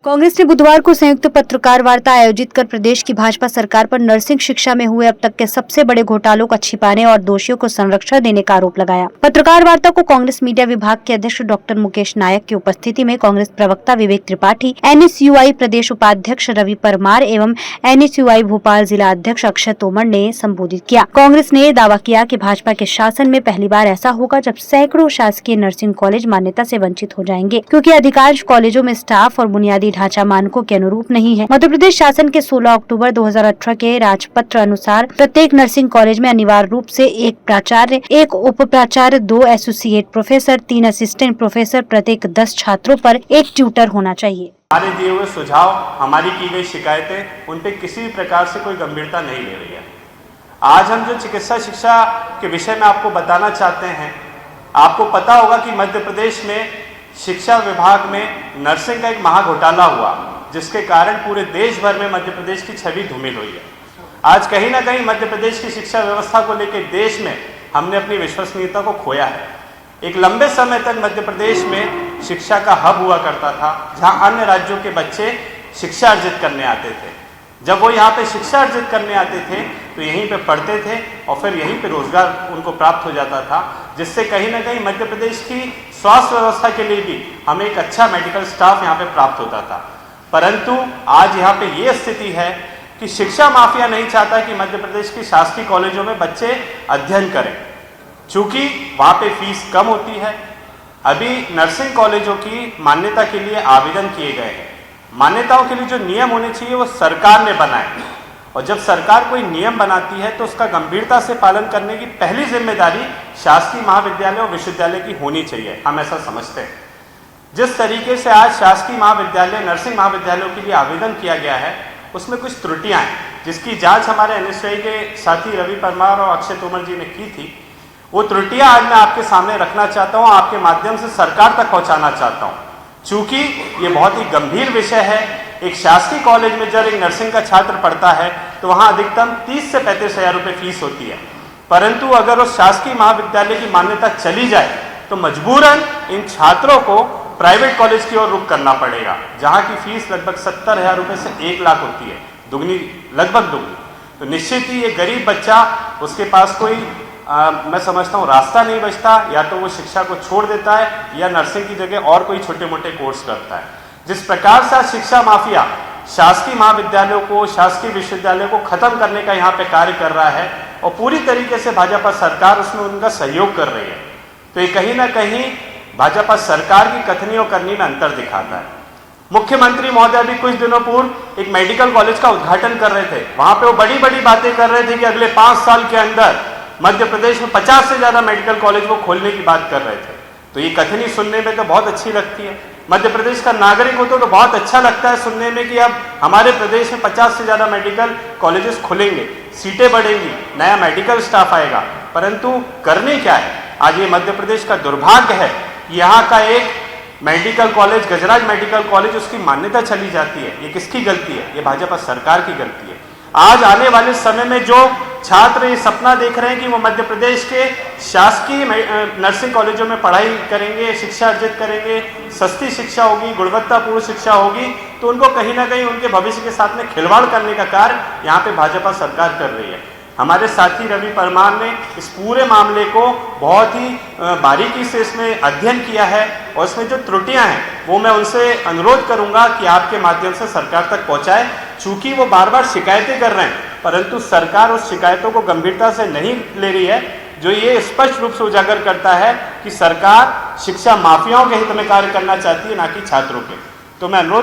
कांग्रेस ने बुधवार को संयुक्त पत्रकार वार्ता आयोजित कर प्रदेश की भाजपा सरकार पर नर्सिंग शिक्षा में हुए अब तक के सबसे बड़े घोटालों को छिपाने और दोषियों को संरक्षण देने का आरोप लगाया। पत्रकार वार्ता को कांग्रेस मीडिया विभाग के अध्यक्ष डॉक्टर मुकेश नायक की उपस्थिति में कांग्रेस प्रवक्ता विवेक त्रिपाठी, NSUI प्रदेश उपाध्यक्ष रवि परमार एवं NSUI भोपाल जिला अध्यक्ष अक्षय तोमर ने संबोधित किया। कांग्रेस ने दावा किया कि भाजपा के शासन में पहली बार ऐसा होगा जब सैकड़ों शासकीय नर्सिंग कॉलेज मान्यता से वंचित हो जाएंगे, क्योंकि अधिकांश कॉलेजों में स्टाफ और बुनियादी ढांचा मानकों के अनुरूप नहीं है। मध्य प्रदेश शासन के 16 अक्टूबर 2018 के राजपत्र अनुसार प्रत्येक नर्सिंग कॉलेज में अनिवार्य रूप से एक प्राचार्य, एक उप प्राचार्य, 2 एसोसिएट प्रोफेसर, 3 असिस्टेंट प्रोफेसर, प्रत्येक 10 छात्रों पर एक ट्यूटर होना चाहिए। हमारे दिए हुए सुझाव, हमारी की गई शिकायतें, उन पे किसी भी प्रकार से कोई गंभीरता नहीं ले रही है। आज हम जो चिकित्सा शिक्षा के विषय में आपको बताना चाहते हैं, आपको पता होगा कि मध्य प्रदेश में शिक्षा विभाग में नर्सिंग का एक महा घोटाला हुआ, जिसके कारण पूरे देश भर में मध्य प्रदेश की छवि धूमिल हुई है। आज कहीं ना कहीं मध्य प्रदेश की शिक्षा व्यवस्था को लेकर देश में हमने अपनी विश्वसनीयता को खोया है। एक लंबे समय तक मध्य प्रदेश में शिक्षा का हब हुआ करता था, जहां अन्य राज्यों के बच्चे शिक्षा अर्जित करने आते थे। जब वो यहाँ पे शिक्षा अर्जित करने आते थे तो यहीं पे पढ़ते थे और फिर यहीं पे रोजगार उनको प्राप्त हो जाता था, जिससे कहीं ना कहीं मध्य प्रदेश की स्वास्थ्य व्यवस्था के लिए भी हमें एक अच्छा मेडिकल स्टाफ यहाँ पे प्राप्त होता था। परंतु आज यहाँ पे ये स्थिति है कि शिक्षा माफिया नहीं चाहता कि मध्य प्रदेश के शासकीय कॉलेजों में बच्चे अध्ययन करें, चूंकि वहाँ पे फीस कम होती है। अभी नर्सिंग कॉलेजों की मान्यता के लिए आवेदन किए गए हैं। मान्यताओं के लिए जो नियम होने चाहिए वो सरकार ने बनाए, और जब सरकार कोई नियम बनाती है तो उसका गंभीरता से पालन करने की पहली जिम्मेदारी शासकीय महाविद्यालय और विश्वविद्यालय की होनी चाहिए। हम ऐसा समझते हैं। जिस तरीके से आज शासकीय महाविद्यालय, नर्सिंग महाविद्यालयों के लिए आवेदन किया गया है, उसमें कुछ त्रुटियां हैं, जिसकी जांच हमारे NSUI के साथी रवि परमार और अक्षय तोमर जी ने की थी। वो त्रुटियां आज मैं आपके सामने रखना चाहता हूँ, आपके माध्यम से सरकार तक पहुँचाना चाहता हूँ। चूंकि ये बहुत ही गंभीर विषय है। एक शासकीय कॉलेज में जब एक नर्सिंग का छात्र पढ़ता है तो वहाँ अधिकतम 30 से 35 हज़ार रुपये फीस होती है, परंतु अगर उस शासकीय महाविद्यालय की मान्यता चली जाए तो मजबूरन इन छात्रों को प्राइवेट कॉलेज की ओर रुख करना पड़ेगा, जहाँ की फीस लगभग 70 हज़ार रुपये से 1 लाख होती है, दुगनी, लगभग दुगनी। तो निश्चित ही ये गरीब बच्चा, उसके पास कोई मैं समझता हूँ रास्ता नहीं बचता, या तो वो शिक्षा को छोड़ देता है या नर्सिंग की जगह और कोई छोटे मोटे कोर्स करता है। जिस प्रकार से शिक्षा माफिया शासकीय महाविद्यालयों को, शासकीय विश्वविद्यालयों को खत्म करने का यहाँ पे कार्य कर रहा है और पूरी तरीके से भाजपा सरकार उसमें उनका सहयोग कर रही है, तो ये कहीं ना कहीं भाजपा सरकार की कथनी और करनी में अंतर दिखाता है। मुख्यमंत्री महोदय अभी कुछ दिनों पूर्व एक मेडिकल कॉलेज का उद्घाटन कर रहे थे। वहां पे वो बड़ी बड़ी बातें कर रहे थे कि अगले 5 साल के अंदर मध्य प्रदेश में 50 से ज्यादा मेडिकल कॉलेज वो खोलने की बात कर रहे थे। तो ये कथनी सुनने में तो बहुत अच्छी लगती है। मध्य प्रदेश का नागरिक हो तो बहुत अच्छा लगता है सुनने में कि अब हमारे प्रदेश में 50 से ज्यादा मेडिकल कॉलेजेस खुलेंगे, सीटें बढ़ेंगी, नया मेडिकल स्टाफ आएगा। परंतु करने क्या है? आज ये मध्य प्रदेश का दुर्भाग्य है कि यहाँ का एक मेडिकल कॉलेज, गजराज मेडिकल कॉलेज, उसकी मान्यता चली जाती है। ये किसकी गलती है? ये भाजपा सरकार की गलती है। आज आने वाले समय में जो छात्र ये सपना देख रहे हैं कि वो मध्य प्रदेश के शासकीय नर्सिंग कॉलेजों में पढ़ाई करेंगे, शिक्षा अर्जित करेंगे, सस्ती शिक्षा होगी, गुणवत्तापूर्ण शिक्षा होगी, तो उनको कहीं ना कहीं उनके भविष्य के साथ में खिलवाड़ करने का कार्य यहाँ पे भाजपा सरकार कर रही है। हमारे साथी रवि परमार ने इस पूरे मामले को बहुत ही बारीकी से इसमें अध्ययन किया है, और इसमें जो त्रुटियां हैं वो मैं उनसे अनुरोध करूंगा कि आपके माध्यम से सरकार तक पहुंचाए। चूंकि वो बार बार शिकायतें कर रहे हैं, परंतु सरकार उस शिकायतों को गंभीरता से नहीं ले रही है, जो ये स्पष्ट रूप से उजागर करता है कि सरकार शिक्षा माफियाओं के हित में कार्य करना चाहती है, ना कि छात्रों के। तो मैं अनुरोध